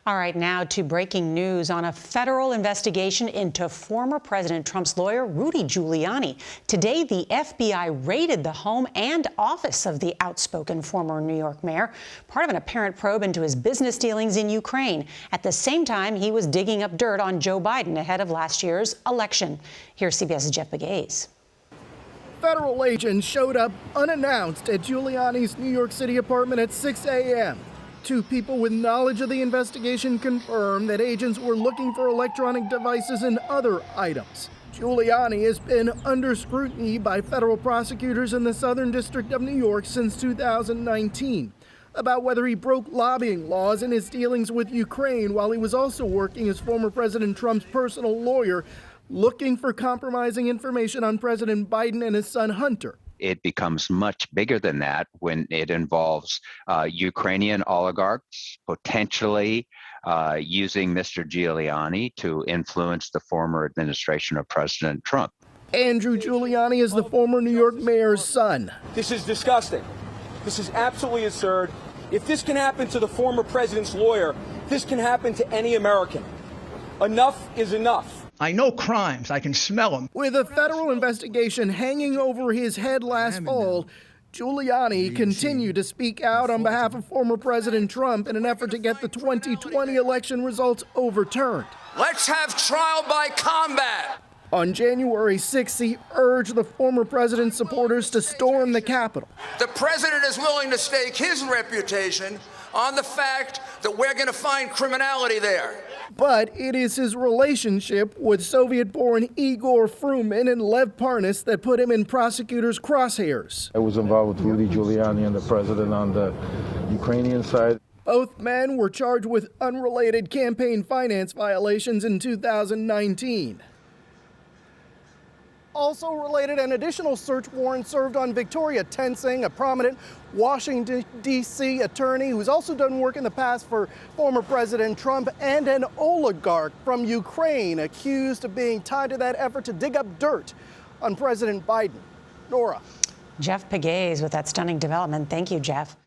All right, now to breaking news on a federal investigation into former President Trump's lawyer, Rudy Giuliani. Today, the FBI raided the home and office of the outspoken former New York mayor, part of an apparent probe into his business dealings in Ukraine. At the same time, he was digging up dirt on Joe Biden ahead of last year's election. Here's CBS's Jeff Pegues. Federal agents showed up unannounced at Giuliani's New York City apartment at 6 a.m. Two people with knowledge of the investigation confirmed that agents were looking for electronic devices and other items. Giuliani has been under scrutiny by federal prosecutors in the Southern District of New York since 2019 about whether he broke lobbying laws in his dealings with Ukraine while he was also working as former President Trump's personal lawyer, looking for compromising information on President Biden and his son Hunter. It becomes much bigger than that when it involves Ukrainian oligarchs potentially using Mr. Giuliani to influence the former administration of President Trump. Andrew Giuliani is the former New York mayor's son. This is disgusting. This is absolutely absurd. If this can happen to the former president's lawyer, this can happen to any American. Enough is enough. I know crimes. I can smell them. With a federal investigation hanging over his head last fall, Giuliani continued to speak out on behalf of former President Trump in an effort to get the 2020 election results overturned. Let's have trial by combat. On January 6th, he urged the former president's supporters to storm the Capitol. The president is willing to stake his reputation on the fact that we're going to find criminality there. But it is his relationship with Soviet-born Igor Fruman and Lev Parnas that put him in prosecutors' crosshairs. I was involved with Rudy Giuliani and the president on the Ukrainian side. Both men were charged with unrelated campaign finance violations in 2019. Also related, an additional search warrant served on Victoria Tensing, a prominent Washington, D.C. attorney who's also done work in the past for former President Trump, and an oligarch from Ukraine accused of being tied to that effort to dig up dirt on President Biden. Norah. Jeff Pegues with that stunning development. Thank you, Jeff.